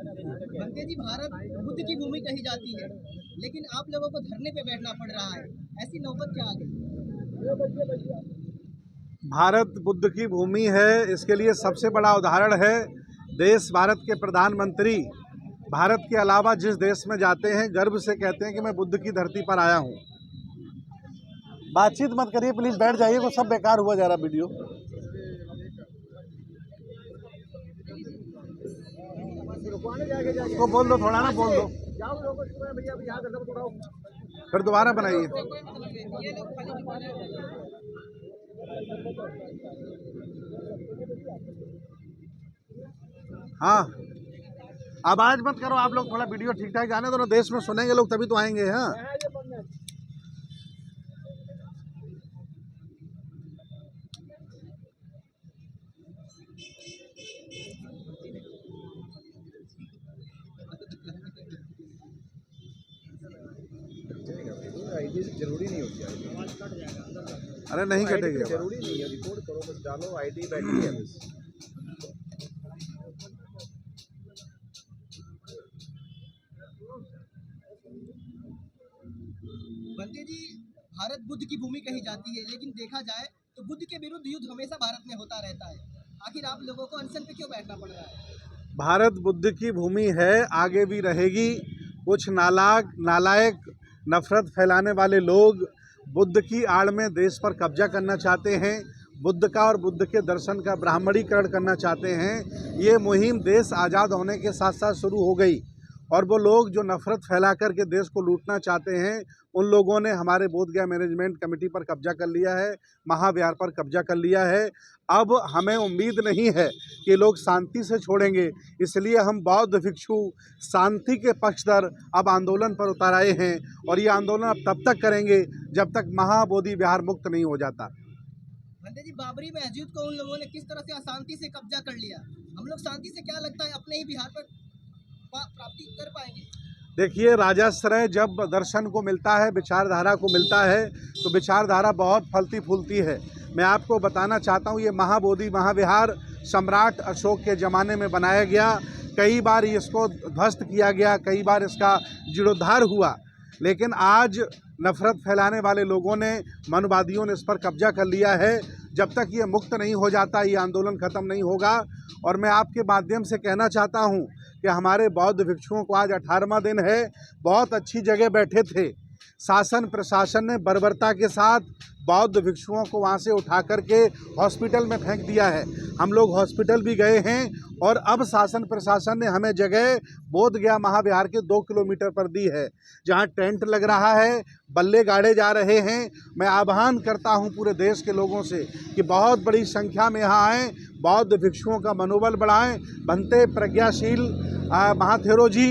बंके जी, भारत बुद्ध की भूमि कही जाती है, लेकिन आप लोगों को धरने पे बैठना पड़ रहा है। ऐसी नौबत क्या आ गई? भारत बुद्ध की भूमि है, इसके लिए सबसे बड़ा उदाहरण है देश भारत के प्रधानमंत्री भारत के अलावा जिस देश में जाते हैं गर्व से कहते हैं कि मैं बुद्ध की धरती पर आया हूं। बातचीत मत करिए प्लीज, बैठ जाइए, वो सब बेकार हुआ जा रहा वीडियो। उसको बोल दो थोड़ा ना, बोल दो, फिर दोबारा बनाइए। हाँ, आवाज मत करो आप लोग, थोड़ा वीडियो ठीक ठाक जाने दो, देश में सुनेंगे लोग तभी तो आएंगे। हाँ, आईडी जरूरी नहीं होती, अरे नहीं कटेगी, जरूरी नहीं है, रिकॉर्ड करो बस, डालो आईडी बैठी है बस। बंके जी, भारत बुद्ध की भूमि कही जाती है, लेकिन देखा जाए तो बुद्ध के विरुद्ध युद्ध हमेशा भारत में होता रहता है। आखिर आप लोगों को अनशन पे क्यों बैठना पड़ रहा है? भारत बुद्ध की भूमि है, आगे भी रहेगी। कुछ नालायक नफरत फैलाने वाले लोग बुद्ध की आड़ में देश पर कब्जा करना चाहते हैं, बुद्ध का और बुद्ध के दर्शन का ब्राह्मणीकरण करना चाहते हैं। ये मुहिम देश आज़ाद होने के साथ साथ शुरू हो गई, और वो लोग जो नफरत फैला कर के देश को लूटना चाहते हैं, उन लोगों ने हमारे बोधगया मैनेजमेंट कमेटी पर कब्जा कर लिया है, महाविहार पर कब्जा कर लिया है। अब हमें उम्मीद नहीं है कि लोग शांति से छोड़ेंगे, इसलिए हम बौद्ध भिक्षु शांति के पक्षधर अब आंदोलन पर उतर आए हैं, और ये आंदोलन अब तब तक करेंगे जब तक महाबोधि विहार मुक्त नहीं हो जाता। बंके जी, बाबरी मस्जिद को उन लोगों ने किस तरह से अशांति से कब्जा कर लिया? हम लोग शांति से, क्या लगता है, अपने ही बिहार पर प्राप्ति कर पाएंगे? देखिए, राजाश्रय जब दर्शन को मिलता है, विचारधारा को मिलता है, तो विचारधारा बहुत फलती फूलती है। मैं आपको बताना चाहता हूँ, ये महाबोधि महाविहार सम्राट अशोक के ज़माने में बनाया गया। कई बार इसको ध्वस्त किया गया, कई बार इसका जीर्णोद्धार हुआ, लेकिन आज नफरत फैलाने वाले लोगों ने, मनवादियों ने इस पर कब्जा कर लिया है। जब तक ये मुक्त नहीं हो जाता, ये आंदोलन ख़त्म नहीं होगा। और मैं आपके माध्यम से कहना चाहता हूँ कि हमारे बौद्ध भिक्षुओं को आज 18वां दिन है, बहुत अच्छी जगह बैठे थे, शासन प्रशासन ने बर्बरता के साथ बौद्ध भिक्षुओं को वहाँ से उठा करके हॉस्पिटल में फेंक दिया है। हम लोग हॉस्पिटल भी गए हैं, और अब शासन प्रशासन ने हमें जगह बोधगया महाविहार के 2 किलोमीटर पर दी है, जहाँ टेंट लग रहा है, बल्ले गाड़े जा रहे हैं। मैं आह्वान करता हूँ पूरे देश के लोगों से कि बहुत बड़ी संख्या में यहाँ आएँ, बौद्ध भिक्षुओं का मनोबल बढ़ाएं। बनते प्रज्ञाशील महाथेरो जी,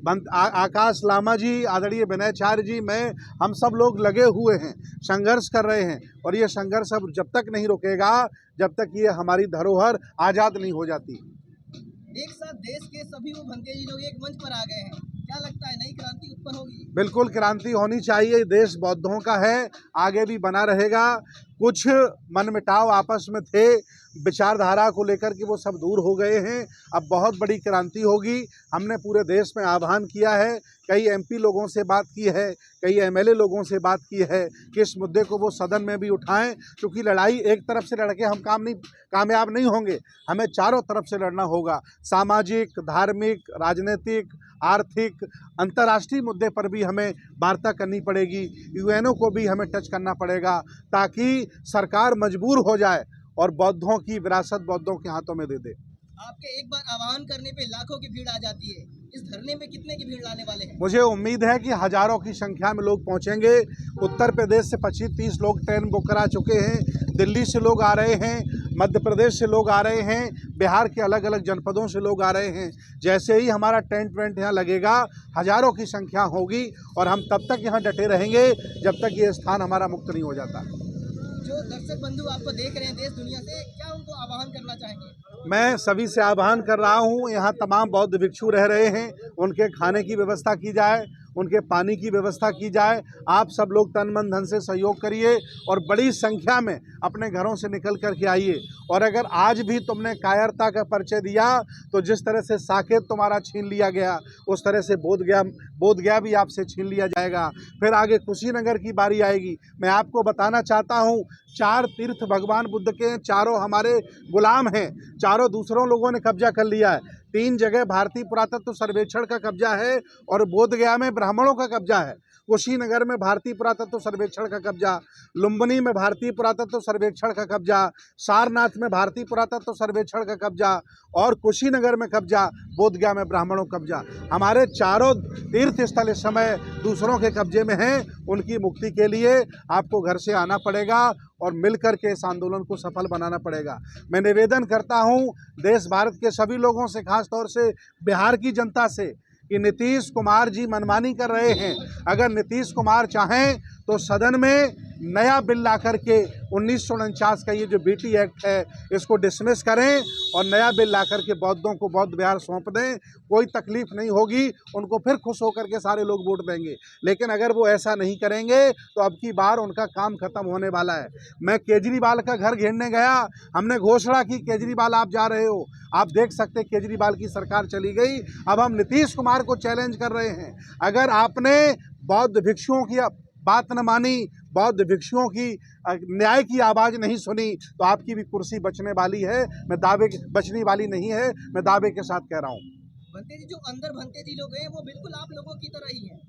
आकाश लामा जी, आदरणीय विनयचार्य जी, हम सब लोग लगे हुए हैं, संघर्ष कर रहे हैं, और ये संघर्ष अब जब तक नहीं रुकेगा, जब तक ये हमारी धरोहर आज़ाद नहीं हो जाती। एक साथ देश के सभी वो बंके जी लोग एक मंच पर आ गए हैं, क्या लगता है नई क्रांति उत्पन्न होगी? बिल्कुल क्रांति होनी चाहिए, देश बौद्धों का है, आगे भी बना रहेगा। कुछ मनमुटाव आपस में थे, विचारधारा को लेकर के वो सब दूर हो गए हैं, अब बहुत बड़ी क्रांति होगी। हमने पूरे देश में आह्वान किया है, कई एमपी लोगों से बात की है, कई एमएलए लोगों से बात की है कि इस मुद्दे को वो सदन में भी उठाएं, क्योंकि लड़ाई एक तरफ से लड़के हम कामयाब नहीं होंगे, हमें चारों तरफ से लड़ना होगा। सामाजिक, धार्मिक, राजनीतिक, आर्थिक, अंतर्राष्ट्रीय मुद्दे पर भी हमें वार्ता करनी पड़ेगी, यूएनओ को भी हमें टच करना पड़ेगा, ताकि सरकार मजबूर हो जाए और बौद्धों की विरासत बौद्धों के हाथों में दे दे। आपके एक बार आह्वान करने पे लाखों की भीड़ आ जाती है, इस धरने में कितने की भीड़ लाने वाले हैं? मुझे उम्मीद है कि हजारों की संख्या में लोग पहुंचेंगे। उत्तर प्रदेश से 25-30 लोग ट्रेन बुक करा चुके हैं, दिल्ली से लोग आ रहे हैं, मध्य प्रदेश से लोग आ रहे हैं, बिहार के अलग अलग जनपदों से लोग आ रहे हैं। जैसे ही हमारा टेंट वेंट यहाँ लगेगा, हजारों की संख्या होगी, और हम तब तक यहाँ डटे रहेंगे जब तक ये स्थान हमारा मुक्त नहीं हो जाता। जो दर्शक बंधु आपको देख रहे हैं देश दुनिया से, क्या उनको आह्वान करना चाहेंगे? मैं सभी से आह्वान कर रहा हूँ, यहाँ तमाम बौद्ध भिक्षु रह रहे हैं, उनके खाने की व्यवस्था की जाए, उनके पानी की व्यवस्था की जाए। आप सब लोग तन मन धन से सहयोग करिए और बड़ी संख्या में अपने घरों से निकल कर के आइए। और अगर आज भी तुमने कायरता का परिचय दिया तो जिस तरह से साकेत तुम्हारा छीन लिया गया, उस तरह से बोधगया भी आपसे छीन लिया जाएगा। फिर आगे कुशीनगर की बारी आएगी। मैं आपको बताना चाहता हूँ, 4 तीर्थ भगवान बुद्ध के हैं, चारों हमारे गुलाम हैं, चारों दूसरों लोगों ने कब्जा कर लिया है। 3 जगह भारतीय पुरातत्व सर्वेक्षण का कब्जा है और बोधगया में ब्राह्मणों का कब्जा है। कुशीनगर में भारतीय पुरातत्व सर्वेक्षण का कब्जा, लुम्बिनी में भारतीय पुरातत्व सर्वेक्षण का कब्जा, सारनाथ में भारतीय पुरातत्व सर्वेक्षण का कब्जा और कुशीनगर में कब्जा, बोधगया में ब्राह्मणों का कब्जा। हमारे चारों तीर्थ स्थल इस समय दूसरों के कब्जे में हैं। उनकी मुक्ति के लिए आपको घर से आना पड़ेगा और मिलकर के इस आंदोलन को सफल बनाना पड़ेगा। मैं निवेदन करता हूं देश भारत के सभी लोगों से, खास तौर से बिहार की जनता से, कि नीतीश कुमार जी मनमानी कर रहे हैं। अगर नीतीश कुमार चाहें तो सदन में नया बिल ला करके 1949 का ये जो बीटी एक्ट है इसको डिसमिस करें और नया बिल ला करके बौद्धों को बौद्ध विहार सौंप दें। कोई तकलीफ नहीं होगी, उनको फिर खुश होकर के सारे लोग वोट देंगे। लेकिन अगर वो ऐसा नहीं करेंगे तो अब की बार उनका काम खत्म होने वाला है। मैं केजरीवाल का घर घेरने गया, हमने घोषणा की केजरीवाल आप जा रहे हो, आप देख सकते केजरीवाल की सरकार चली गई। अब हम नीतीश कुमार को चैलेंज कर रहे हैं, अगर आपने बौद्ध भिक्षुओं की बात न मानी, बौद्ध भिक्षुओं की न्याय की आवाज़ नहीं सुनी तो आपकी भी कुर्सी बचने वाली है। बचने वाली नहीं है, मैं दावे के साथ कह रहा हूँ। भंते जी, जो अंदर भंते जी लोग हैं वो बिल्कुल आप लोगों की तरह ही हैं,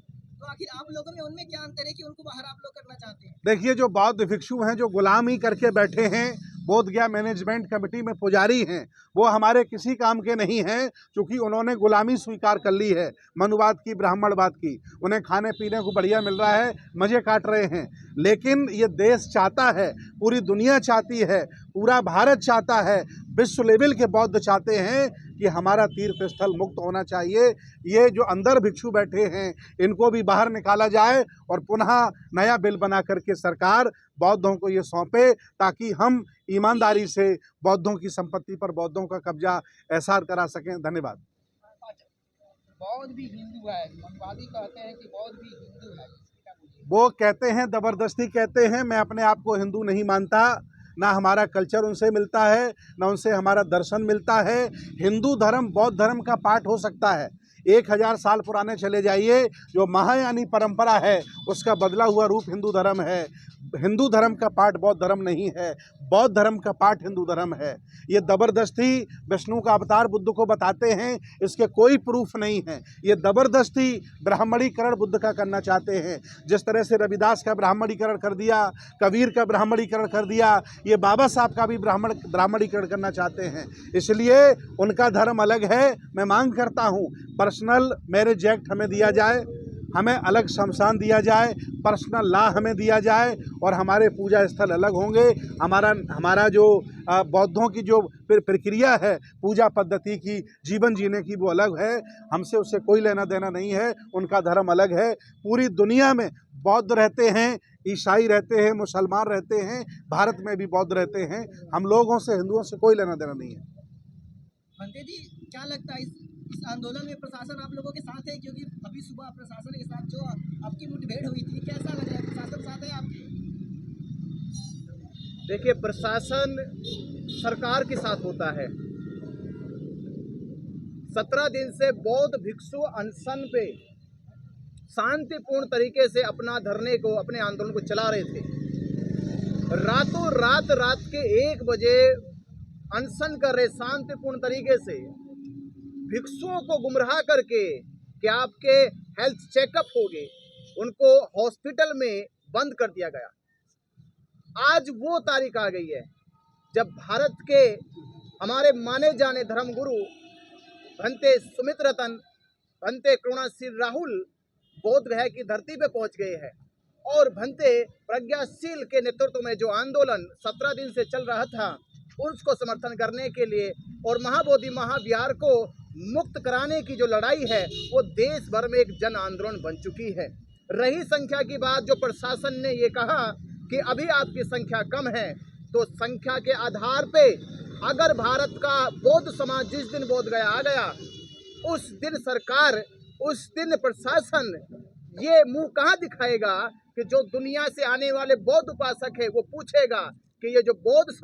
तो आखिर आप लोगों में उनमें क्या अंतर है कि उनको बाहर आप लोग करना चाहते हैं? देखिए, जो बौद्ध भिक्षु हैं, जो गुलामी करके बैठे हैं, बोधगया मैनेजमेंट कमेटी में पुजारी हैं, वो हमारे किसी काम के नहीं हैं, क्योंकि उन्होंने गुलामी स्वीकार कर ली है, मनुवाद की, ब्राह्मणवाद की। उन्हें खाने पीने को बढ़िया मिल रहा है, मज़े काट रहे हैं। लेकिन ये देश चाहता है, पूरी दुनिया चाहती है, पूरा भारत चाहता है, विश्व लेवल के बौद्ध चाहते हैं कि हमारा तीर्थ स्थल मुक्त होना चाहिए। ये जो अंदर भिक्षु बैठे हैं इनको भी बाहर निकाला जाए और पुनः नया बिल बना करके सरकार बौद्धों को ये सौंपे, ताकि हम ईमानदारी से बौद्धों की संपत्ति पर बौद्धों का कब्जा एहसार करा सकें। धन्यवाद। बौद्ध भी हिंदू है, मनवादी कहते हैं कि बौद्ध भी हिंदू है, वो कहते हैं, ज़बरदस्ती कहते हैं। मैं अपने आप को हिंदू नहीं मानता, ना हमारा कल्चर उनसे मिलता है, ना उनसे हमारा दर्शन मिलता है। हिंदू धर्म बौद्ध धर्म का पार्ट हो सकता है। 1000 साल पुराने चले जाइए, जो महायानी परंपरा है उसका बदला हुआ रूप हिंदू धर्म है। हिंदू धर्म का पार्ट बौद्ध धर्म नहीं है, बौद्ध धर्म का पार्ट हिंदू धर्म है। ये ज़बरदस्ती विष्णु का अवतार बुद्ध को बताते हैं, इसके कोई प्रूफ नहीं है। ये ज़बरदस्ती ब्राह्मणीकरण बुद्ध का करना चाहते हैं। जिस तरह से रविदास का ब्राह्मणीकरण कर दिया, कबीर का ब्राह्मणीकरण कर दिया, ये बाबा साहब का भी ब्राह्मणीकरण करना चाहते हैं। इसलिए उनका धर्म अलग है। मैं मांग करता हूँ पर्सनल मैरिज एक्ट हमें दिया जाए, हमें अलग शमशान दिया जाए, पर्सनल लॉ हमें दिया जाए और हमारे पूजा स्थल अलग होंगे। हमारा जो बौद्धों की जो प्रक्रिया है पूजा पद्धति की, जीवन जीने की, वो अलग है। हमसे उससे कोई लेना देना नहीं है, उनका धर्म अलग है। पूरी दुनिया में बौद्ध रहते हैं, ईसाई रहते हैं, मुसलमान रहते हैं, भारत में भी बौद्ध रहते हैं। हम लोगों से, हिंदुओं से कोई लेना देना नहीं है। भंते जी, क्या लगता है इस आंदोलन में प्रशासन आप लोगों के साथ है? क्योंकि अभी सुबह प्रशासन के साथ जो आपकी मुठभेड़ हुई थी, कैसा लग रहा है? प्रशासन साथ है आपके? देखिए, प्रशासन सरकार के साथ होता है। 17 दिन से बौद्ध भिक्षु अनशन पे शांतिपूर्ण तरीके से अपना धरने को, अपने आंदोलन को चला रहे थे। रातों रात के 1 बजे अनशन कर रहे शांतिपूर्ण तरीके से, भिक्षुओं को गुमराह करके कि आपके हेल्थ चेकअप हो गए, उनको हॉस्पिटल में बंद कर दिया गया। आज वो तारीख आ गई है जब भारत के हमारे माने जाने धर्मगुरु भंते सुमित रतन, भंते करुणाशील राहुल बोधगया की धरती पे पहुंच गए हैं और भंते प्रज्ञाशील के नेतृत्व में जो आंदोलन 17 दिन से चल रहा था उसको समर्थन करने के लिए और महाबोधि महाविहार को मुक्त कराने की जो लड़ाई है वो देश भर में एक जन आंदोलन बन चुकी है। रही संख्या की बात, जो प्रशासन ने ये कहा कि अभी आपकी संख्या कम है, तो संख्या के आधार पे अगर भारत का बौद्ध समाज जिस दिन बोधगया आ गया, उस दिन सरकार, उस दिन प्रशासन ये मुंह कहाँ दिखाएगा कि जो दुनिया से आने वाले बौद्ध उपासक है वो पूछेगा कि ये जो बौद्ध